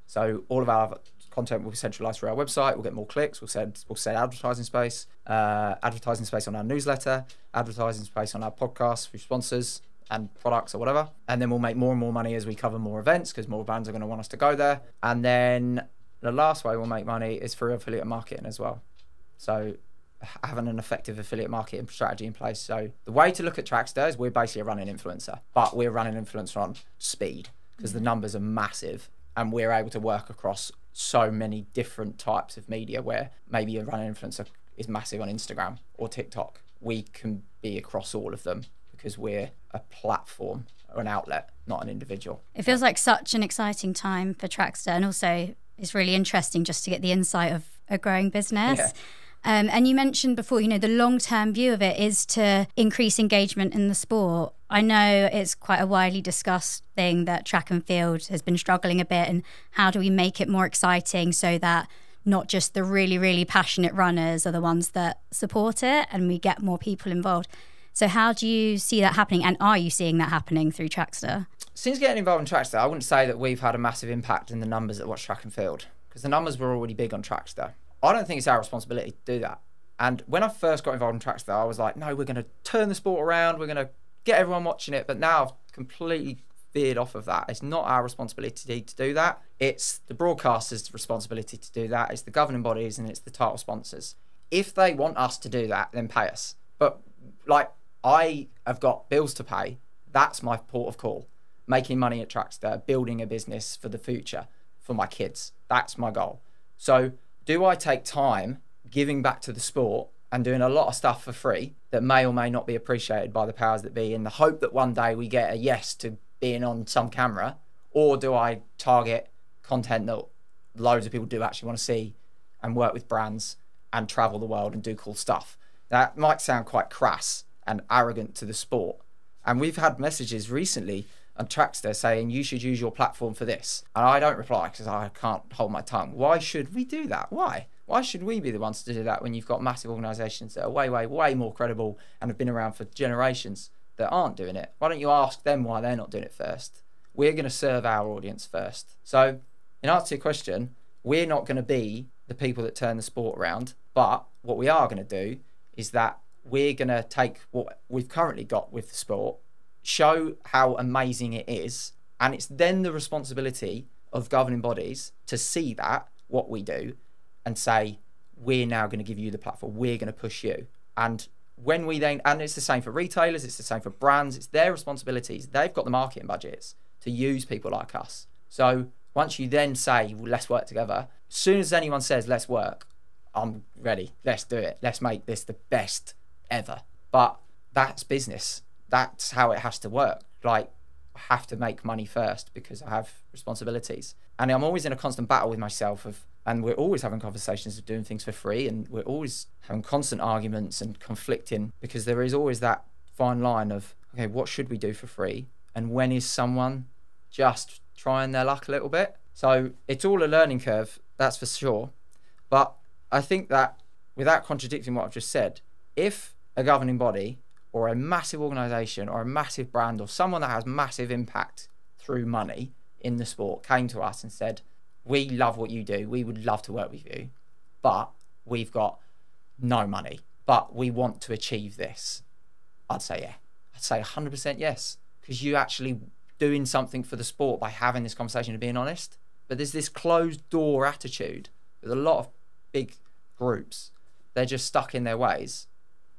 So all of our content will be centralized through our website. We'll get more clicks. We'll set advertising space on our newsletter, advertising space on our podcast through sponsors and products or whatever. And then we'll make more and more money as we cover more events because more brands are going to want us to go there. And then the last way we'll make money is through affiliate marketing as well. So having an effective affiliate marketing strategy in place. So the way to look at Trackstaa is we're basically a running influencer, but we're running influencer on speed because the numbers are massive and we're able to work across so many different types of media where maybe a running influencer is massive on Instagram or TikTok. We can be across all of them because we're a platform or an outlet, not an individual.
It feels like such an exciting time for Trackstaa, and also it's really interesting just to get the insight of a growing business.
Yeah.
And you mentioned before, you know, the long-term view of it is to increase engagement in the sport. I know it's quite a widely discussed thing that track and field has been struggling a bit, and how do we make it more exciting so that not just the really, really passionate runners are the ones that support it and we get more people involved. So how do you see that happening, and are you seeing that happening through Trackstaa?
Since getting involved in Trackstaa, I wouldn't say that we've had a massive impact in the numbers that watch track and field, because the numbers were already big on Trackstaa. I don't think it's our responsibility to do that. And when I first got involved in Trackstaa, I was like, no, we're going to turn the sport around. We're going to get everyone watching it. But now I've completely veered off of that. It's not our responsibility to do that. It's the broadcasters' responsibility to do that. It's the governing bodies and it's the title sponsors. If they want us to do that, then pay us. But like, I have got bills to pay. That's my port of call. Making money at Trackstaa, building a business for the future, for my kids. That's my goal. So do I take time giving back to the sport and doing a lot of stuff for free that may or may not be appreciated by the powers that be in the hope that one day we get a yes to being on some camera? Or do I target content that loads of people do actually want to see and work with brands and travel the world and do cool stuff? That might sound quite crass and arrogant to the sport. And we've had messages recently on Trackstaa saying you should use your platform for this. And I don't reply because I can't hold my tongue. Why should we do that? Why? Why should we be the ones to do that when you've got massive organisations that are way, way, way more credible and have been around for generations that aren't doing it? Why don't you ask them why they're not doing it first? We're going to serve our audience first. So in answer to your question, we're not going to be the people that turn the sport around. But what we are going to do is that we're going to take what we've currently got with the sport, show how amazing it is, and it's then the responsibility of governing bodies to see that, what we do, and say, we're now going to give you the platform, we're going to push you. And when we then, and it's the same for retailers, it's the same for brands, it's their responsibilities. They've got the marketing budgets to use people like us. So once you then say, well, let's work together, as soon as anyone says, let's work, I'm ready, let's do it. Let's make this the best ever. But that's business. That's how it has to work. Like, I have to make money first because I have responsibilities. And I'm always in a constant battle with myself and we're always having conversations of doing things for free, and we're always having constant arguments and conflicting because there is always that fine line of, okay, what should we do for free? And when is someone just trying their luck a little bit? So it's all a learning curve, that's for sure. But I think that without contradicting what I've just said, if a governing body or a massive organisation or a massive brand or someone that has massive impact through money in the sport came to us and said, we love what you do, we would love to work with you, but we've got no money, but we want to achieve this, I'd say yeah. I'd say 100% yes, because you're actually doing something for the sport by having this conversation and being honest. But there's this closed door attitude with a lot of big groups. They're just stuck in their ways.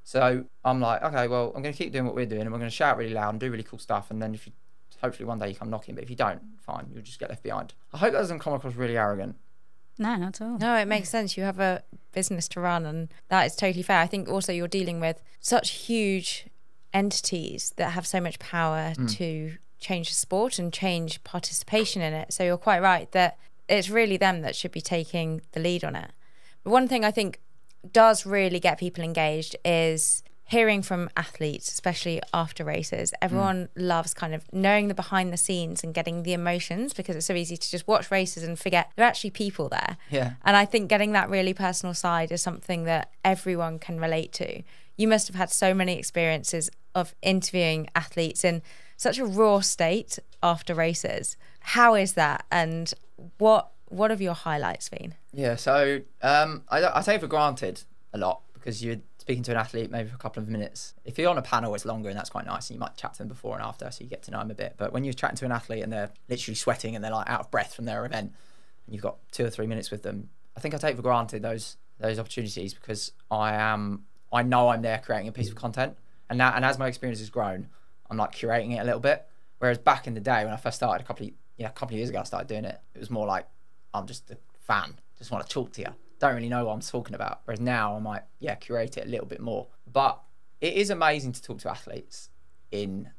So I'm like, okay, well, I'm going to keep doing what we're doing and we're going to shout really loud and do really cool stuff. And then if you, hopefully one day you come knocking, but if you don't, fine, you'll just get left behind. I hope that doesn't come across really arrogant.
No, not at all.
No, it makes sense. You have a business to run and that is totally fair. I think also you're dealing with such huge entities that have so much power to change the sport and change participation in it. So you're quite right that it's really them that should be taking the lead on it. But one thing I think does really get people engaged is hearing from athletes, especially after races. Everyone loves kind of knowing the behind the scenes and getting the emotions, because it's so easy to just watch races and forget there are actually people there.
Yeah.
And I think getting that really personal side is something that everyone can relate to. You must have had so many experiences of interviewing athletes in such a raw state after races. How is that, and what have your highlights been?
Yeah, so I take it for granted a lot because you're speaking to an athlete maybe for a couple of minutes. If you're on a panel, it's longer and that's quite nice, and you might chat to them before and after, so you get to know them a bit. But when you're chatting to an athlete and they're literally sweating and they're like out of breath from their event, and you've got 2 or 3 minutes with them, I think I take for granted those opportunities because I know I'm there creating a piece of content, and as my experience has grown, I'm like curating it a little bit. Whereas back in the day when I first started a couple of years ago, I started doing it. It was more like I'm just a fan, just want to talk to you. Don't really know what I'm talking about. Whereas now I might, curate it a little bit more. But it is amazing to talk to athletes in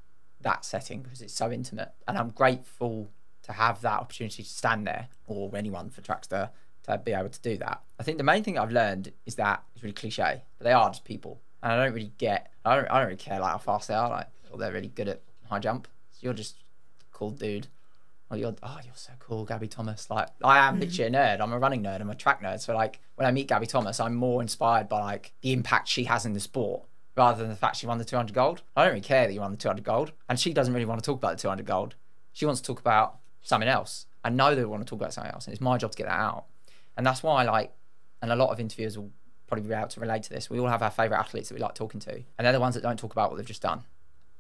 that setting because it's so intimate. And I'm grateful to have that opportunity to stand there, or anyone for Trackstaa, to be able to do that. I think the main thing I've learned is that it's really cliche, but they are just people. And I don't really care like how fast they are, like, or they're really good at high jump. So you're just a cool dude. Or you're so cool, Gabby Thomas. Like, I am literally a nerd. I'm a running nerd. I'm a track nerd. So like when I meet Gabby Thomas, I'm more inspired by like the impact she has in the sport rather than the fact she won the 200 gold. I don't really care that you won the 200 gold. And she doesn't really want to talk about the 200 gold. She wants to talk about something else. I know they want to talk about something else, and it's my job to get that out. And that's why, like, and a lot of interviewers will probably be able to relate to this. We all have our favourite athletes that we like talking to, and they're the ones that don't talk about what they've just done.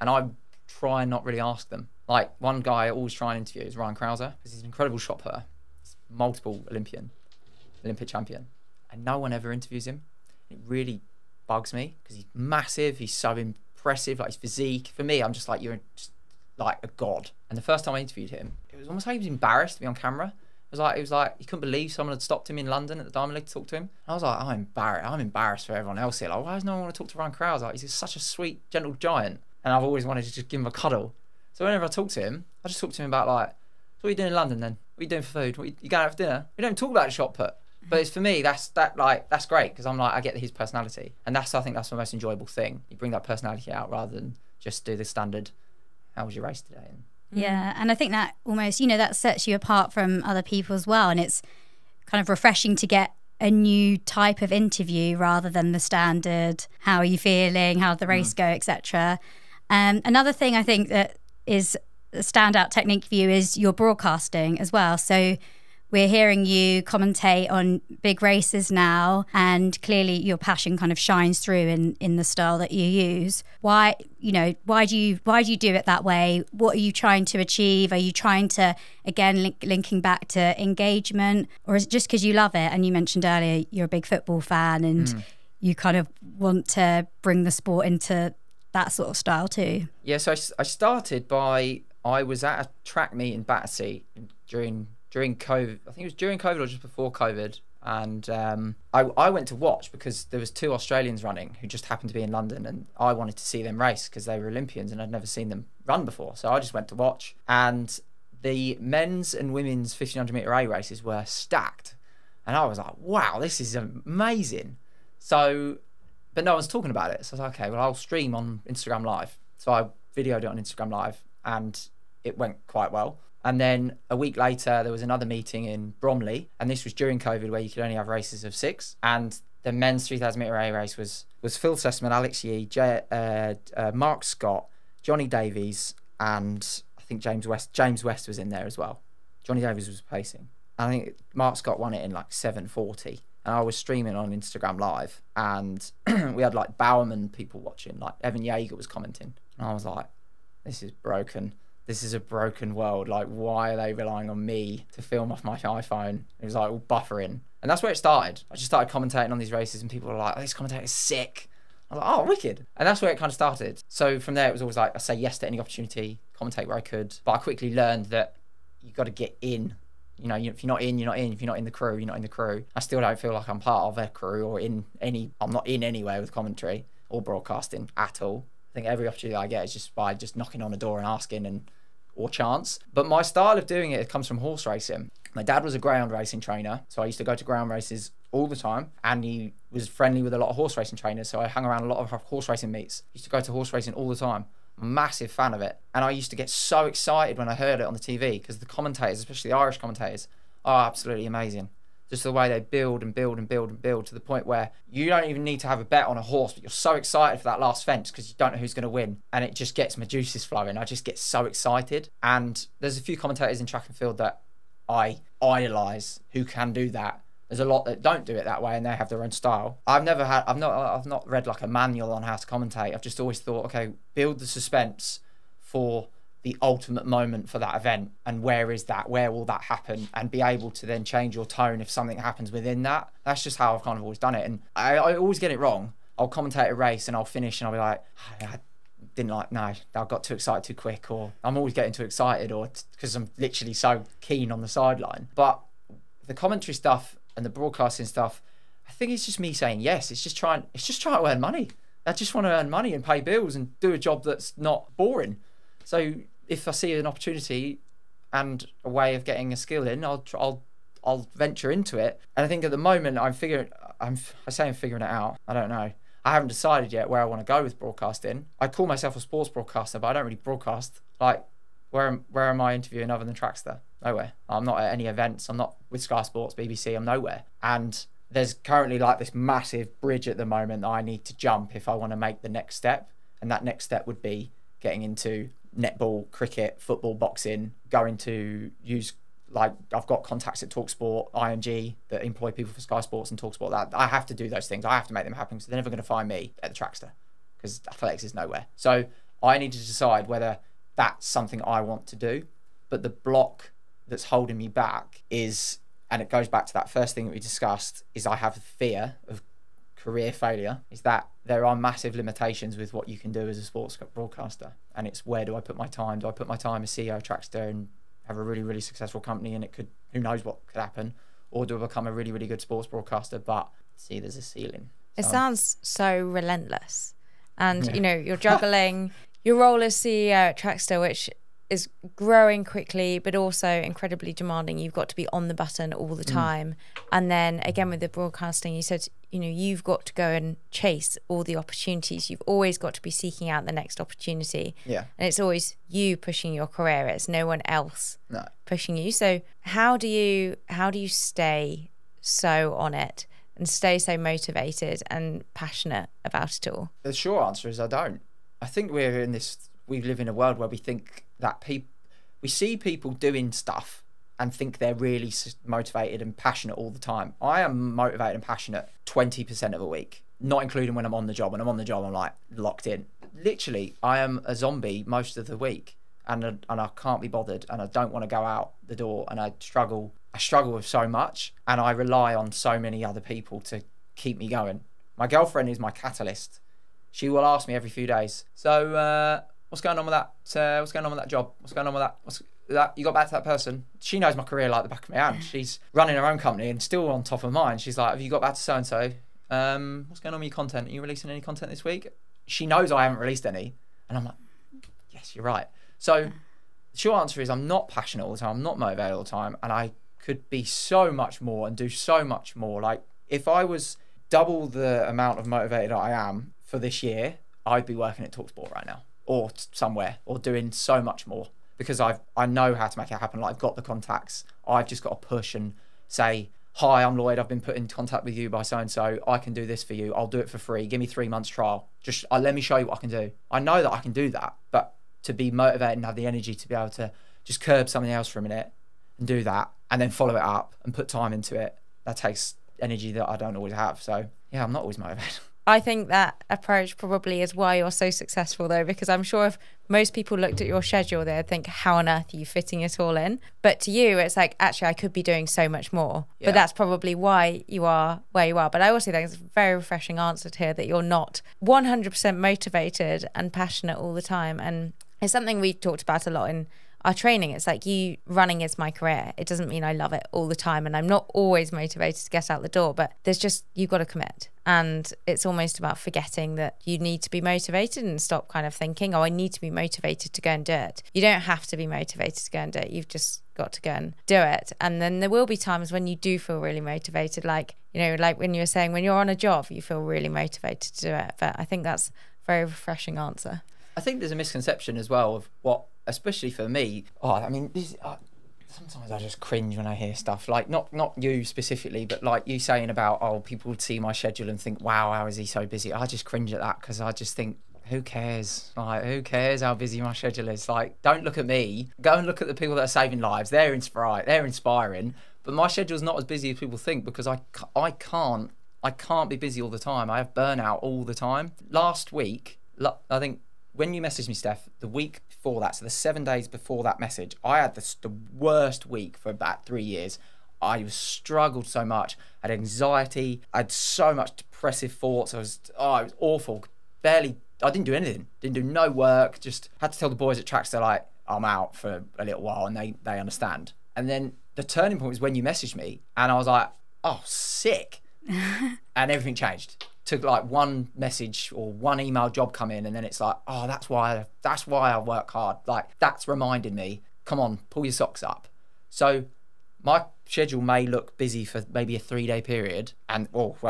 And I try and not really ask them. Like, one guy I always try and interview is Ryan Krauser, because he's an incredible shot putter. He's multiple Olympic champion, and no one ever interviews him. It really bugs me because he's massive. He's so impressive, like his physique. For me, I'm just like, you're just like a god. And the first time I interviewed him, it was almost like he was embarrassed to be on camera. It was like he couldn't believe someone had stopped him in London at the Diamond League to talk to him. And I was like, I'm embarrassed for everyone else here. Like, why does no one want to talk to Ryan Krauser? Like, he's just such a sweet, gentle giant. And I've always wanted to just give him a cuddle. So whenever I talk to him, I just talk to him about like, so what are you doing in London then? What are you doing for food? You going out for dinner? We don't talk about the shot put. But it's, for me, that's great, because I'm like, I get his personality. And I think that's the most enjoyable thing. You bring that personality out rather than just do the standard, how was your race today?
Yeah, and I think that almost, that sets you apart from other people as well. And it's kind of refreshing to get a new type of interview rather than the standard, how are you feeling, how did the race go, etc. Another thing I think that is a standout technique for you is your broadcasting as well. So we're hearing you commentate on big races now, and clearly your passion kind of shines through in the style that you use. Why do you do it that way? What are you trying to achieve? Are you trying to, again, linking back to engagement, or is it just because you love it? And you mentioned earlier you're a big football fan, and you kind of want to bring the sport into that sort of style too.
Yeah, so I started by, I was at a track meet in Battersea during COVID. I think it was during COVID or just before COVID. And I went to watch because there was 2 Australians running who just happened to be in London, and I wanted to see them race because they were Olympians and I'd never seen them run before. So I just went to watch, and the men's and women's 1500 metre A races were stacked. And I was like, wow, this is amazing. So, but no one's talking about it. So I was like, okay, well, I'll stream on Instagram Live. So I videoed it on Instagram Live, and it went quite well. And then a week later, there was another meeting in Bromley, and this was during COVID, where you could only have races of 6. And the men's 3,000 metre A race was Phil Sussman, Alex Yee, Mark Scott, Johnny Davies, and I think James West was in there as well. Johnny Davies was pacing. I think Mark Scott won it in like 7:40. And I was streaming on Instagram Live, and we had like Bowerman people watching, like Evan Yeager was commenting. And I was like, this is broken. This is a broken world. Like, why are they relying on me to film off my iPhone? It was like all buffering. And that's where it started. I just started commentating on these races, and people were like, oh, this commentator's sick. I was like, oh, wicked. And that's where it kind of started. So from there, it was always like, I say yes to any opportunity, commentate where I could. But I quickly learned that you got to get in. If you're not in, you're not in. If you're not in the crew, you're not in the crew. I still don't feel like I'm part of a crew or I'm not in anywhere with commentary or broadcasting at all. I think every opportunity I get is just by just knocking on the door and asking or chance. But my style of doing it comes from horse racing. My dad was a ground racing trainer, so I used to go to ground races all the time, and he was friendly with a lot of horse racing trainers, so I hung around a lot of horse racing meets. Used to go to horse racing all the time. I'm a massive fan of it. And I used to get so excited when I heard it on the TV, because the commentators, especially the Irish commentators, are absolutely amazing. Just the way they build and build and build and build to the point where you don't even need to have a bet on a horse, but you're so excited for that last fence because you don't know who's going to win. And it just gets my juices flowing. I just get so excited. And there's a few commentators in track and field that I idolise who can do that. There's a lot that don't do it that way, and they have their own style. I've not read like a manual on how to commentate. I've just always thought, okay, build the suspense for the ultimate moment for that event, and where is that? Where will that happen? And be able to then change your tone if something happens within that. That's just how I've kind of always done it. And I always get it wrong. I'll commentate a race and I'll finish and I'll be like, I got too excited too quick, or I'm always getting too excited, or because I'm literally so keen on the sideline. But the commentary stuff and the broadcasting stuff, I think it's just me saying yes. It's just trying to earn money. I just want to earn money and pay bills and do a job that's not boring. So if I see an opportunity and a way of getting a skill in, I'll venture into it. And I think at the moment I'm figuring it out. I don't know. I haven't decided yet where I want to go with broadcasting. I call myself a sports broadcaster, but I don't really broadcast. Like, where am I interviewing other than Trackstaa? Nowhere. I'm not at any events. I'm not with Sky Sports, BBC. I'm nowhere. And there's currently like this massive bridge at the moment that I need to jump if I want to make the next step. And that next step would be getting into netball, cricket, football, boxing, going to use, like, I've got contacts at TalkSport, IMG, that employ people for Sky Sports and TalkSport. That I have to do those things. I have to make them happen because they're never going to find me at the Trackstaa because athletics is nowhere. So I need to decide whether that's something I want to do. But the block that's holding me back is, and it goes back to that first thing that we discussed, is I have a fear of career failure, is that there are massive limitations with what you can do as a sports broadcaster. And it's, where do I put my time? Do I put my time as CEO of Trackstaa and have a really, really successful company, and it could, who knows what could happen? Or do I become a really, really good sports broadcaster, but see there's a ceiling?
It sounds so relentless. And, you know, you're juggling your role as CEO at Trackstaa, which is growing quickly, but also incredibly demanding. You've got to be on the button all the time. And then again, with the broadcasting, you said, you know, you've got to go and chase all the opportunities. You've always got to be seeking out the next opportunity. Yeah. And it's always you pushing your career. It's no one else pushing you. So how do you stay so on it and stay so motivated and passionate about it all?
The short answer is I don't. I think we live in a world where we think that we see people doing stuff and think they're really motivated and passionate all the time. I am motivated and passionate 20% of a week, not including when I'm on the job. When I'm on the job, I'm like locked in. Literally, I am a zombie most of the week, and I can't be bothered, and I don't want to go out the door, and I struggle with so much, and I rely on so many other people to keep me going. My girlfriend is my catalyst. She will ask me every few days, so what's going on with that? What's going on with that job? What's going on with that? What's that? You got back to that person? She knows my career like the back of my hand. She's running her own company and still on top of mine. She's like, have you got back to so-and-so? What's going on with your content? Are you releasing any content this week? She knows I haven't released any. And I'm like, yes, you're right. So the short answer is I'm not passionate all the time. I'm not motivated all the time. And I could be so much more and do so much more. Like, if I was double the amount of motivated I am for this year, I'd be working at TalkSport right now, or somewhere, or doing so much more, because I know how to make it happen. Like, I've got the contacts. I've just got to push and say, hi, I'm Lloyd. I've been put in contact with you by so-and-so. I can do this for you. I'll do it for free. Give me 3 months trial. Just let me show you what I can do. I know that I can do that, but to be motivated and have the energy to be able to just curb something else for a minute and do that, and then follow it up and put time into it, that takes energy that I don't always have. So yeah, I'm not always motivated.
I think that approach probably is why you're so successful, though, because I'm sure if most people looked at your schedule, they'd think, how on earth are you fitting it all in? But to you, it's like, actually, I could be doing so much more. Yeah. But that's probably why you are where you are. But I also think it's a very refreshing answer to hear that you're not 100% motivated and passionate all the time. And it's something we've talked about a lot in our training. It's like, you running is my career. It doesn't mean I love it all the time, and I'm not always motivated to get out the door, but there's just, you've got to commit. And it's almost about forgetting that you need to be motivated and stop kind of thinking, oh, I need to be motivated to go and do it. You don't have to be motivated to go and do it. You've just got to go and do it. And then there will be times when you do feel really motivated, like, you know, like when you were saying, when you're on a job, you feel really motivated to do it. But I think that's a very refreshing answer.
I think there's a misconception as well of what, especially for me, sometimes I just cringe when I hear stuff like, not you specifically, but like you saying about, oh, people would see my schedule and think, wow, how is he so busy? I just cringe at that, because I just think, who cares? Like, who cares how busy my schedule is? Like, don't look at me. Go and look at the people that are saving lives. They're inspiring. But my schedule's not as busy as people think, because I can't be busy all the time. I have burnout all the time. Last week, I think, when you messaged me, Steph, the week before that, so the 7 days before that message, I had the worst week for about 3 years. I struggled so much. I had anxiety. I had so much depressive thoughts. It was awful. I didn't do anything. Didn't do no work. Just had to tell the boys at Trackstaa, like, I'm out for a little while, and they understand. And then the turning point was when you messaged me, and I was like, oh, sick. And everything changed. Took like one message or one email job come in, and then it's like, oh, that's why I work hard. Like, that's reminded me, come on, pull your socks up. So my schedule may look busy for maybe a 3-day period, and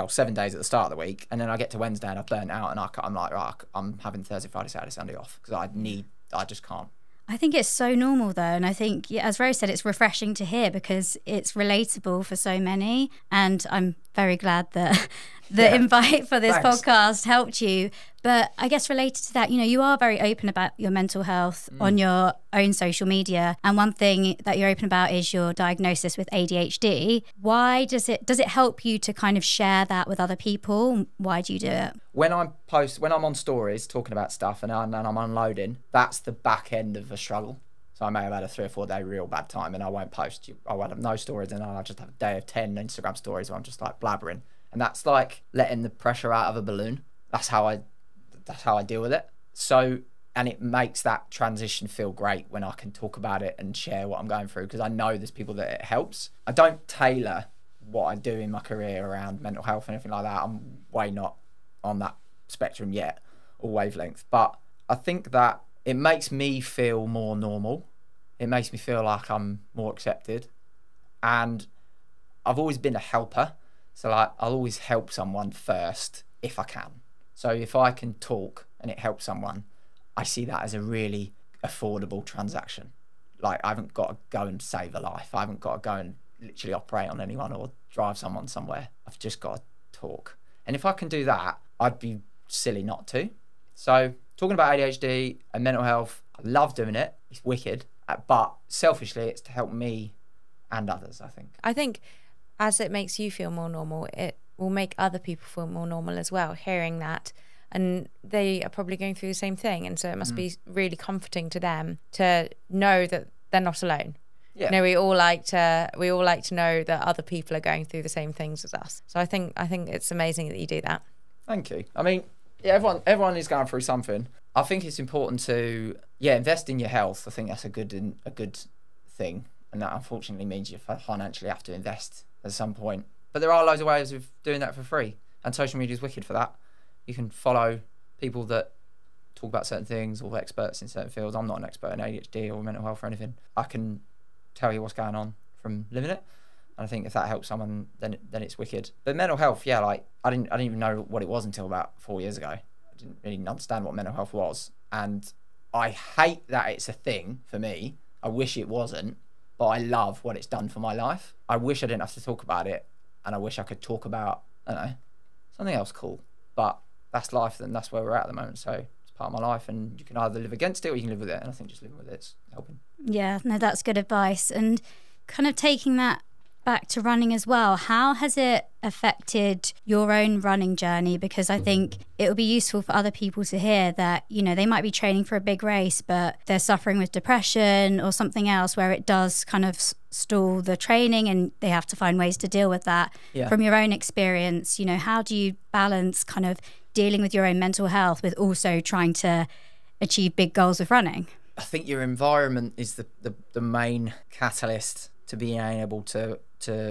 7 days at the start of the week, and then I get to Wednesday and I've burnt out, and I'm like, right, I'm having Thursday, Friday, Saturday, Sunday off because I just can't.
I think it's so normal though, and I think, as Rose said, it's refreshing to hear because it's relatable for so many, and I'm very glad that the invite for this podcast helped you. But I guess related to that, you are very open about your mental health on your own social media, and one thing that you're open about is your diagnosis with ADHD. Why does it help you to kind of share that with other people? Why do you do it? When I'm
on stories talking about stuff and I'm unloading, that's the back end of a struggle. So I may have had a 3 or 4 day real bad time, and I won't post. I won't have no stories, and I'll just have a day of 10 Instagram stories where I'm just like blabbering. And that's like letting the pressure out of a balloon. That's how I deal with it. So, and it makes that transition feel great when I can talk about it and share what I'm going through, because I know there's people that it helps. I don't tailor what I do in my career around mental health and anything like that. I'm way not on that spectrum yet, or wavelength. But I think that it makes me feel more normal. It makes me feel like I'm more accepted. And I've always been a helper. So like, I'll always help someone first if I can. So if I can talk and it helps someone, I see that as a really affordable transaction. Like, I haven't got to go and save a life. I haven't got to go and literally operate on anyone or drive someone somewhere. I've just got to talk. And if I can do that, I'd be silly not to. So talking about ADHD and mental health, I love doing it. It's wicked. But selfishly, it's to help me and others, I think.
I think as it makes you feel more normal, it will make other people feel more normal as well, hearing that. And they are probably going through the same thing. And so it must be really comforting to them to know that they're not alone. Yeah. We all like to know that other people are going through the same things as us. So I think it's amazing that you do that.
Thank you. I mean, yeah, everyone is going through something. I think it's important to invest in your health. I think that's a good thing, and that unfortunately means you financially have to invest at some point. But there are loads of ways of doing that for free, and social media is wicked for that. You can follow people that talk about certain things or experts in certain fields. I'm not an expert in ADHD or mental health or anything. I can tell you what's going on from living it. And I think if that helps someone, then it's wicked. But mental health, like, I didn't even know what it was until about 4 years ago. I didn't really understand what mental health was. And I hate that it's a thing for me. I wish it wasn't, but I love what it's done for my life. I wish I didn't have to talk about it, and I wish I could talk about, I don't know, something else cool. But that's life, and that's where we're at the moment. So it's part of my life, and you can either live against it or you can live with it. And I think just living with it's helping. Yeah, no, that's good advice. And kind of taking that back to running as well, how has it affected your own running journey? Because I think it would be useful for other people to hear that, they might be training for a big race, but they're suffering with depression or something else where it does kind of stall the training, and they have to find ways to deal with that. Yeah. From your own experience, how do you balance kind of dealing with your own mental health with also trying to achieve big goals with running? I think your environment is the main catalyst to being able to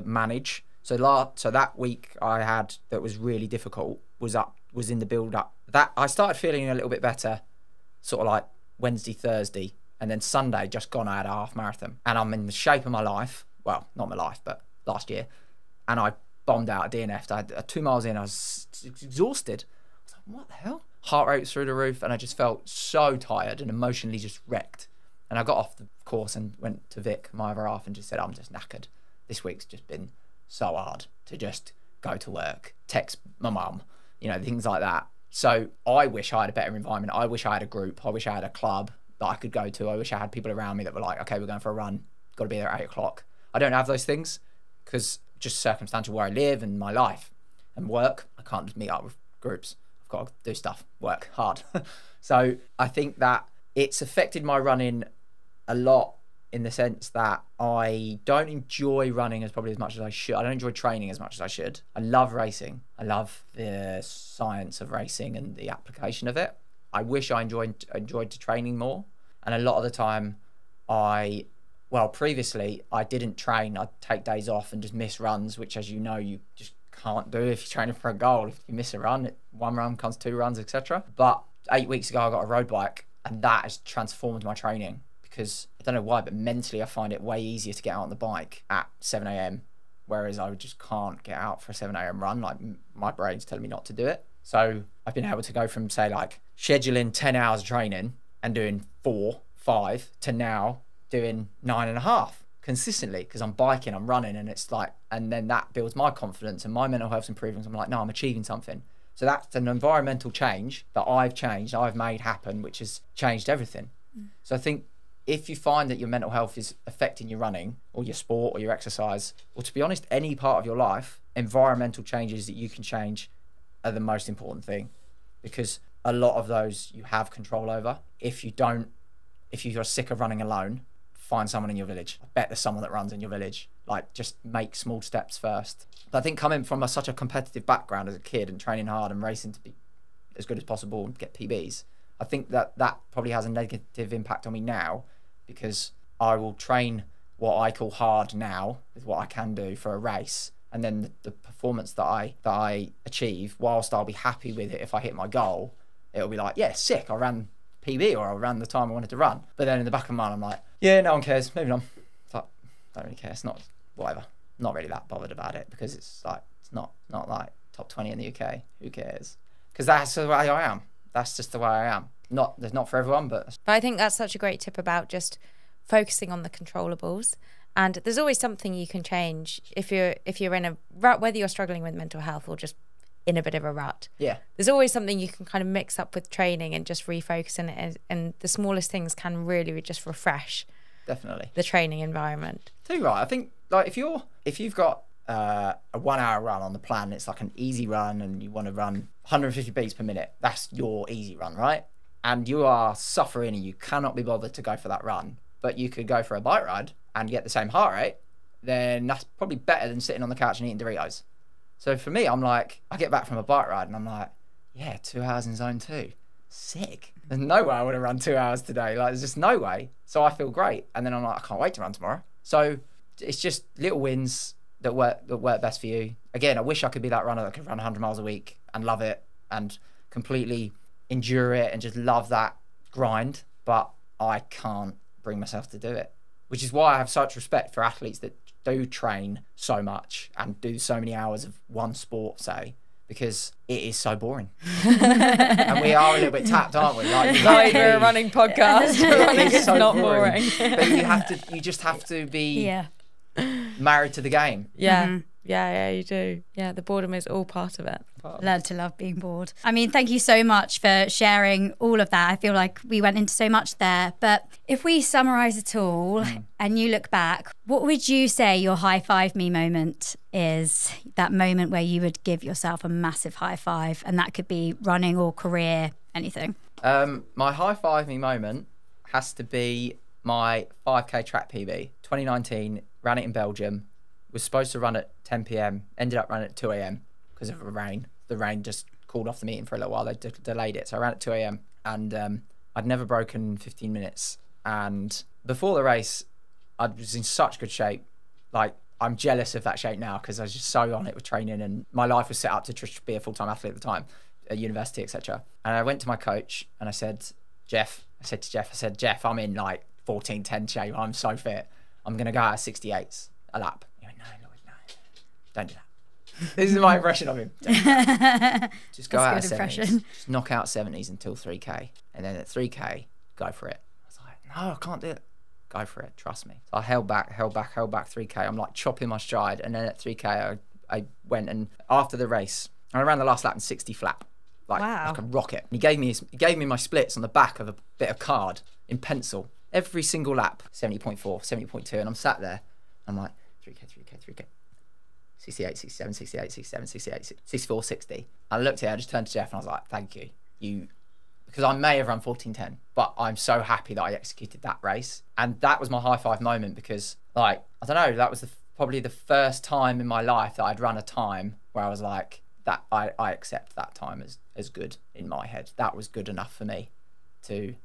manage. So that week I had that was really difficult was in the build up. That I started feeling a little bit better, sort of like Wednesday, Thursday, and then Sunday just gone. I had a half marathon, and I'm in the shape of my life. Well, not my life, but last year, and I bombed out a DNF. I had 2 miles in. I was exhausted. I was like, what the hell? Heart rate was through the roof, and I just felt so tired and emotionally just wrecked. And I got off the course and went to Vic, my other half, and just said, I'm just knackered. This week's just been so hard to just go to work, text my mum, things like that. So I wish I had a better environment. I wish I had a group. I wish I had a club that I could go to. I wish I had people around me that were like, okay, we're going for a run. Got to be there at 8 o'clock. I don't have those things because just circumstantial where I live and my life and work. I can't just meet up with groups. I've got to do stuff, work hard. So I think that it's affected my running a lot, in the sense that I don't enjoy running as much as I should. I don't enjoy training as much as I should. I love racing. I love the science of racing and the application of it. I wish I enjoyed training more. And a lot of the time I well, previously I didn't train. I'd take days off and just miss runs, which, as you know, you just can't do if you're training for a goal. If you miss a run, one run comes 2 runs, etc. But 8 weeks ago, I got a road bike, and that has transformed my training, because I don't know why, but mentally I find it way easier to get out on the bike at 7 a.m. Whereas I just can't get out for a 7 a.m. run. Like, my brain's telling me not to do it. So I've been able to go from, say, like scheduling 10 hours of training and doing 4, 5 to now doing 9.5 consistently, because I'm biking, I'm running, and it's like, and then that builds my confidence and my mental health's improving. I'm like, no, I'm achieving something. So that's an environmental change that I've made happen, which has changed everything. So I think if you find that your mental health is affecting your running or your sport or your exercise, or to be honest, any part of your life, environmental changes that you can change are the most important thing, because a lot of those you have control over. If you're sick of running alone, find someone in your village. I bet there's someone that runs in your village. Like, just make small steps first. But I think coming from such a competitive background as a kid and training hard and racing to be as good as possible and get PBs, I think that probably has a negative impact on me now, because I will train what I call hard now with what I can do for a race, and then the performance that I achieve, whilst I'll be happy with it if I hit my goal, it'll be like, yeah, sick, I ran PB, or I ran the time I wanted to run. But then in the back of my mind, I'm like, yeah, no one cares, moving on. It's like, don't really care, it's not, whatever. Not really that bothered about it, because it's like, it's not like top 20 in the UK, who cares? Because that's the way I am. That's just the way I am. There's not for everyone, but
I think that's such a great tip about just focusing on the controllables. And there's always something you can change if you're in a rut, whether you're struggling with mental health or just in a bit of a rut.
Yeah.
There's always something you can kind of mix up with training and just refocus in it. And the smallest things can really just refresh
definitely
the training environment.
Too right. I think, like, if you've got a 1 hour run on the plan, it's like an easy run, and you want to run 150 beats per minute, that's your easy run, right? And you are suffering and you cannot be bothered to go for that run, but you could go for a bike ride and get the same heart rate, then that's probably better than sitting on the couch and eating Doritos. So for me, I'm like, I get back from a bike ride and I'm like, yeah, 2 hours in zone 2. Sick. There's no way I would have run 2 hours today. Like, there's just no way. So I feel great. And then I'm like, I can't wait to run tomorrow. So it's just little wins that work best for you. Again, I wish I could be that runner that could run 100 miles a week and love it and completely endure it and just love that grind. But I can't bring myself to do it, which is why I have such respect for athletes that do train so much and do so many hours of one sport, say, because it is so boring. And we are a little bit tapped, aren't we? Like
We're a running podcast. Running is
so
not boring.
But you just have to be married to the game.
Yeah.
Mm-hmm.
Yeah, you do. Yeah, the boredom is all part of it.
Learn to love being bored. I mean, thank you so much for sharing all of that. I feel like we went into so much there. But if we summarise it all and you look back, what would you say your high five me moment is? That moment where you would give yourself a massive high five, and that could be running or career, anything.
My high five me moment has to be my 5K track PB. 2019, ran it in Belgium. Was supposed to run at 10 p.m, ended up running at 2 a.m. because of the rain. The rain just called off the meeting for a little while. They delayed it. So I ran at 2 a.m. and I'd never broken 15 minutes. And before the race, I was in such good shape. Like, I'm jealous of that shape now because I was just so on it with training, and my life was set up to be a full-time athlete at the time, at university, etc. And I went to my coach and I said to Jeff, Jeff, I'm in like 14:10 shape. I'm so fit. I'm going to go out at 68s a lap. He went, no, Lloyd, no. Don't do that. This is my impression of him. Just go out at 70s. Just knock out 70s until 3K. And then at 3K, go for it. I was like, no, I can't do it. Go for it. Trust me. So I held back 3K. I'm like chopping my stride. And then at 3K, I went, and after the race, I ran the last lap in 60 flat. Like a rocket. And he gave me my splits on the back of a bit of card in pencil. Every single lap, 70.4, 70.2. And I'm sat there. I'm like, 3K. 68, 67, 68, 67, 68, 64, 60. I looked at it, I just turned to Jeff and I was like, thank you. Because I may have run 14:10, but I'm so happy that I executed that race. And that was my high five moment, because, like, I don't know, that was probably the first time in my life that I'd run a time where I was like, that I accept that time as good in my head. That was good enough for me to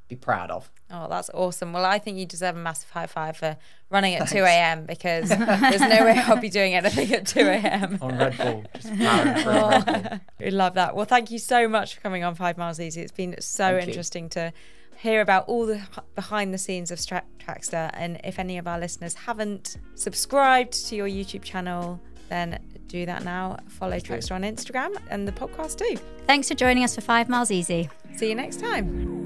be proud of.
Oh, that's awesome. Well, I think you deserve a massive high five for running at 2 a.m. because there's no way I'll be doing anything at 2 a.m.
On Red Bull, just powering through Red Bull.
We love that. Well, thank you so much for coming on 5 Miles Easy. It's been so interesting to hear about all the behind the scenes of Trackstaa. And if any of our listeners haven't subscribed to your YouTube channel, then do that now. Follow Trackstaa on Instagram and the podcast too.
Thanks for joining us for 5 Miles Easy.
See you next time.